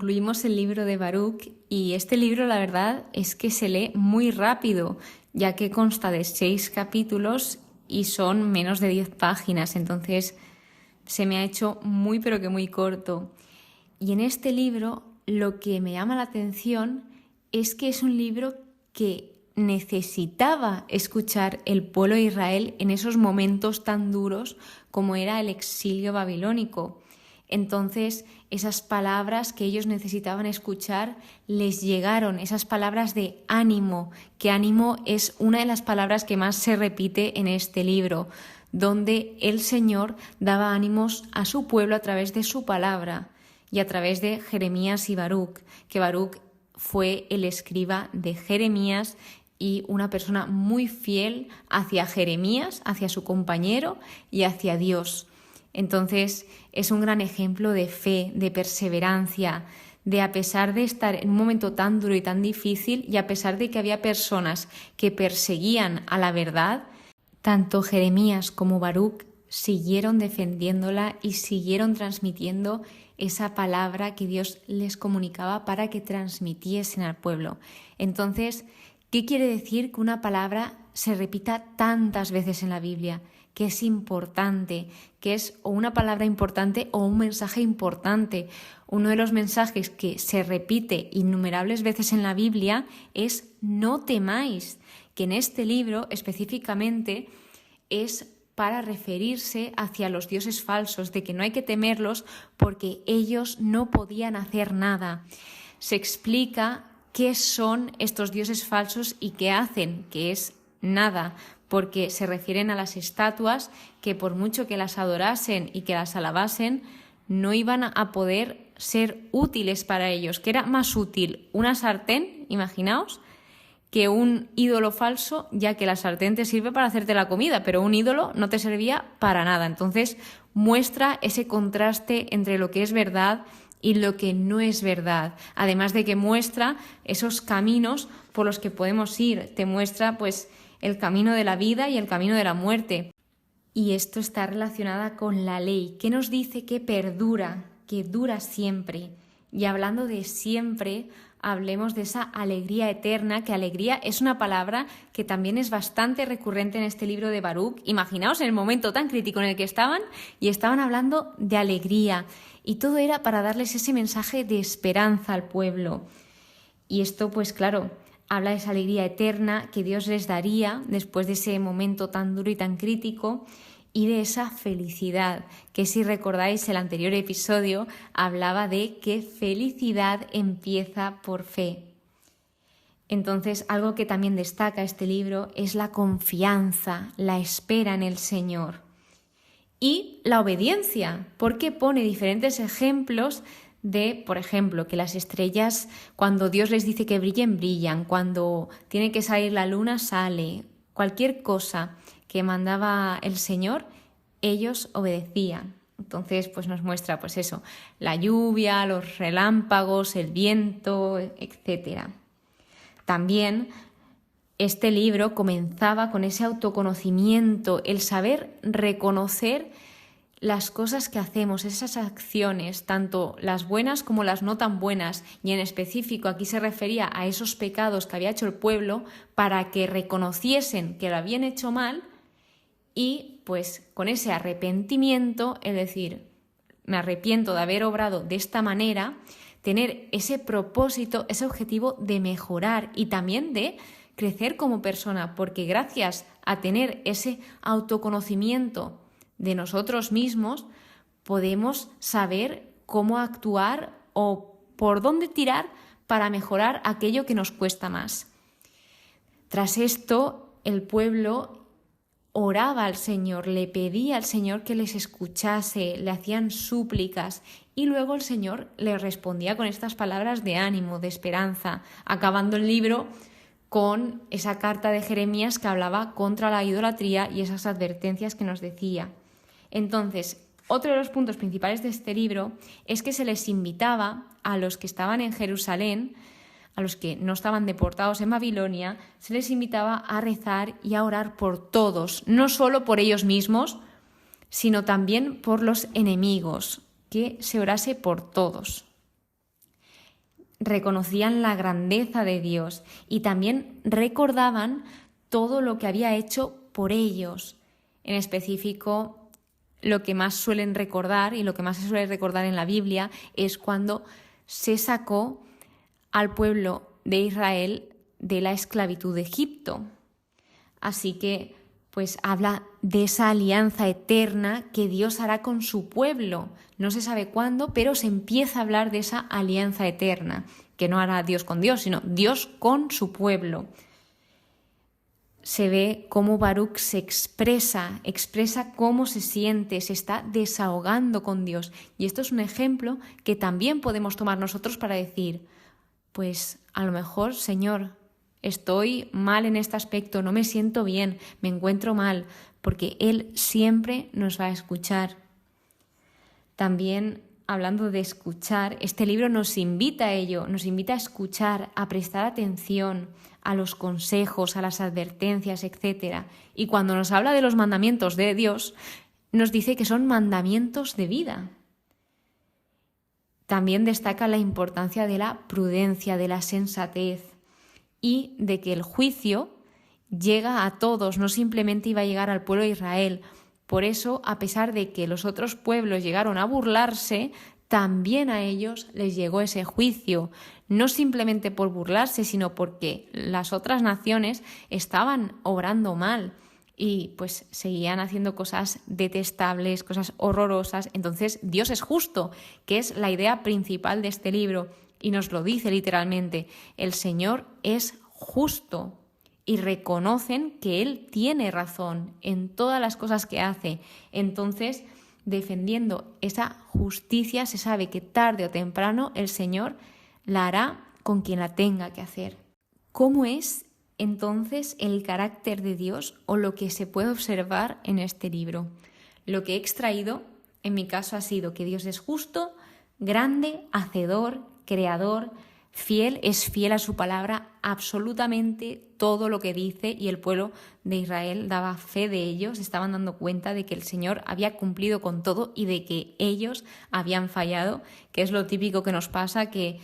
concluimos el libro de Baruch y este libro la verdad es que se lee muy rápido, ya que consta de 6 capítulos y son menos de 10 páginas, entonces se me ha hecho muy pero que muy corto. Y en este libro lo que me llama la atención es que es un libro que necesitaba escuchar el pueblo de Israel en esos momentos tan duros como era el exilio babilónico. Entonces, esas palabras que ellos necesitaban escuchar les llegaron, esas palabras de ánimo, que ánimo es una de las palabras que más se repite en este libro, donde el Señor daba ánimos a su pueblo a través de su palabra y a través de Jeremías y Baruch, que Baruch fue el escriba de Jeremías y una persona muy fiel hacia Jeremías, hacia su compañero y hacia Dios. Entonces es un gran ejemplo de fe, de perseverancia, de a pesar de estar en un momento tan duro y tan difícil y a pesar de que había personas que perseguían a la verdad, tanto Jeremías como Baruch siguieron defendiéndola y siguieron transmitiendo esa palabra que Dios les comunicaba para que transmitiesen al pueblo. Entonces, ¿qué quiere decir que una palabra se repita tantas veces en la Biblia? Que es importante, que es o una palabra importante o un mensaje importante. Uno de los mensajes que se repite innumerables veces en la Biblia es no temáis, que en este libro específicamente es para referirse hacia los dioses falsos, de que no hay que temerlos porque ellos no podían hacer nada. Se explica qué son estos dioses falsos y qué hacen, que es nada, porque se refieren a las estatuas que por mucho que las adorasen y que las alabasen, no iban a poder ser útiles para ellos, que era más útil una sartén, imaginaos, que un ídolo falso, ya que la sartén te sirve para hacerte la comida, pero un ídolo no te servía para nada. Entonces muestra ese contraste entre lo que es verdad y lo que no es verdad, además de que muestra esos caminos por los que podemos ir, te muestra pues el camino de la vida y el camino de la muerte. Y esto está relacionado con la ley, que nos dice que perdura, que dura siempre. Y hablando de siempre, hablemos de esa alegría eterna, que alegría es una palabra que también es bastante recurrente en este libro de Baruch. Imaginaos en el momento tan crítico en el que estaban y estaban hablando de alegría. Y todo era para darles ese mensaje de esperanza al pueblo. Y esto, pues claro, habla de esa alegría eterna que Dios les daría después de ese momento tan duro y tan crítico y de esa felicidad, que si recordáis el anterior episodio hablaba de que felicidad empieza por fe. Entonces, algo que también destaca este libro es la confianza, la espera en el Señor y la obediencia, porque pone diferentes ejemplos de, por ejemplo, que las estrellas, cuando Dios les dice que brillen, brillan, cuando tiene que salir la luna, sale. Cualquier cosa que mandaba el Señor, ellos obedecían. Entonces, pues nos muestra, pues eso, la lluvia, los relámpagos, el viento, etc. También este libro comenzaba con ese autoconocimiento, el saber reconocer las cosas que hacemos, esas acciones, tanto las buenas como las no tan buenas, y en específico aquí se refería a esos pecados que había hecho el pueblo para que reconociesen que lo habían hecho mal y pues con ese arrepentimiento, es decir, me arrepiento de haber obrado de esta manera, tener ese propósito, ese objetivo de mejorar y también de crecer como persona, porque gracias a tener ese autoconocimiento de nosotros mismos, podemos saber cómo actuar o por dónde tirar para mejorar aquello que nos cuesta más. Tras esto, el pueblo oraba al Señor, le pedía al Señor que les escuchase, le hacían súplicas y luego el Señor les respondía con estas palabras de ánimo, de esperanza, acabando el libro con esa carta de Jeremías que hablaba contra la idolatría y esas advertencias que nos decía. Entonces, otro de los puntos principales de este libro es que se les invitaba a los que estaban en Jerusalén, a los que no estaban deportados en Babilonia, se les invitaba a rezar y a orar por todos, no solo por ellos mismos, sino también por los enemigos, que se orase por todos. reconocían la grandeza de Dios y también recordaban todo lo que había hecho por ellos. En específico, lo que más suelen recordar y lo que más se suele recordar en la Biblia es cuando se sacó al pueblo de Israel de la esclavitud de Egipto. Así que, pues habla de esa alianza eterna que Dios hará con su pueblo. No se sabe cuándo, pero se empieza a hablar de esa alianza eterna, que no hará Dios con Dios, sino Dios con su pueblo. Se ve cómo Baruch se expresa cómo se siente, se está desahogando con Dios. Y esto es un ejemplo que también podemos tomar nosotros para decir, pues a lo mejor, Señor, estoy mal en este aspecto, no me siento bien, me encuentro mal, porque Él siempre nos va a escuchar. También, hablando de escuchar, este libro nos invita a ello, nos invita a escuchar, a prestar atención a los consejos, a las advertencias, etc. Y cuando nos habla de los mandamientos de Dios, nos dice que son mandamientos de vida. También destaca la importancia de la prudencia, de la sensatez y de que el juicio llega a todos, no simplemente iba a llegar al pueblo de Israel. Por eso, a pesar de que los otros pueblos llegaron a burlarse, también a ellos les llegó ese juicio, no simplemente por burlarse, sino porque las otras naciones estaban obrando mal y pues seguían haciendo cosas detestables, cosas horrorosas. Entonces Dios es justo, que es la idea principal de este libro, y nos lo dice literalmente: el Señor es justo, y reconocen que Él tiene razón en todas las cosas que hace. Entonces, defendiendo esa justicia, se sabe que tarde o temprano el Señor la hará con quien la tenga que hacer. ¿Cómo es entonces el carácter de Dios o lo que se puede observar en este libro? Lo que he extraído, en mi caso, ha sido que Dios es justo, grande, hacedor, creador, fiel, es fiel a su palabra, absolutamente todo lo que dice, y el pueblo de Israel daba fe de ello, se estaban dando cuenta de que el Señor había cumplido con todo y de que ellos habían fallado, que es lo típico que nos pasa, que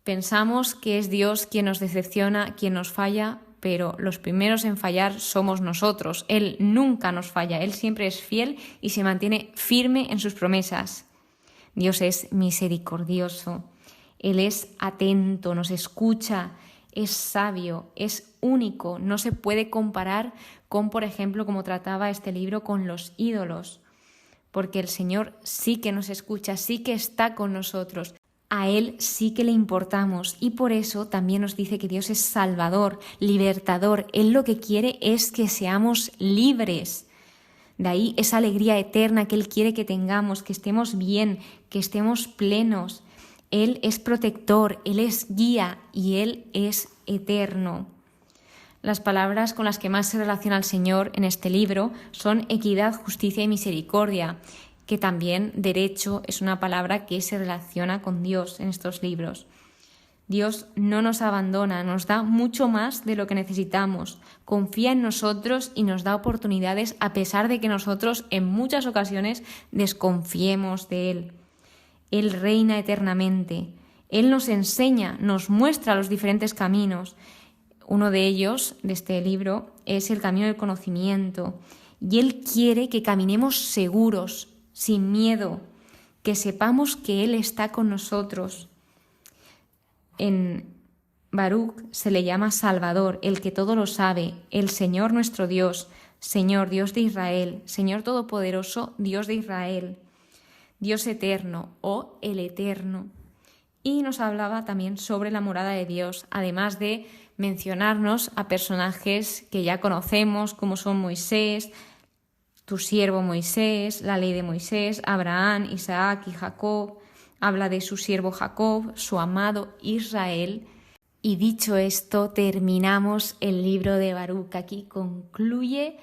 pensamos que es Dios quien nos decepciona, quien nos falla, pero los primeros en fallar somos nosotros. Él nunca nos falla, Él siempre es fiel y se mantiene firme en sus promesas. Dios es misericordioso. Él es atento, nos escucha, es sabio, es único, no se puede comparar con, por ejemplo, como trataba este libro, con los ídolos, porque el Señor sí que nos escucha, sí que está con nosotros, a Él sí que le importamos, y por eso también nos dice que Dios es salvador, libertador. Él lo que quiere es que seamos libres. De ahí esa alegría eterna que Él quiere que tengamos, que estemos bien, que estemos plenos. Él es protector, Él es guía y Él es eterno. Las palabras con las que más se relaciona el Señor en este libro son equidad, justicia y misericordia, que también derecho es una palabra que se relaciona con Dios en estos libros. Dios no nos abandona, nos da mucho más de lo que necesitamos, confía en nosotros y nos da oportunidades a pesar de que nosotros en muchas ocasiones desconfiemos de Él. Él reina eternamente. Él nos enseña, nos muestra los diferentes caminos. Uno de ellos, de este libro, es el camino del conocimiento. Y Él quiere que caminemos seguros, sin miedo, que sepamos que Él está con nosotros. En Baruch se le llama Salvador, el que todo lo sabe, el Señor nuestro Dios, Señor, Dios de Israel, Señor Todopoderoso, Dios de Israel. Dios eterno o el eterno. Y nos hablaba también sobre la morada de Dios, además de mencionarnos a personajes que ya conocemos, como son Moisés, tu siervo Moisés, la ley de Moisés, Abraham, Isaac y Jacob. Habla de su siervo Jacob, su amado Israel. Y dicho esto, terminamos el libro de Baruch. Aquí concluye,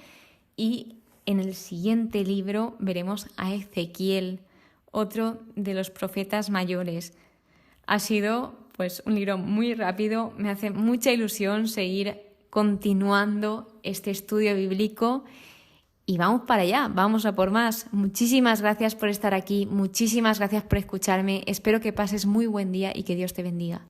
y en el siguiente libro veremos a Ezequiel, otro de los profetas mayores. Ha sido pues un libro muy rápido, me hace mucha ilusión seguir continuando este estudio bíblico y vamos para allá, vamos a por más. Muchísimas gracias por estar aquí, muchísimas gracias por escucharme, espero que pases muy buen día y que Dios te bendiga.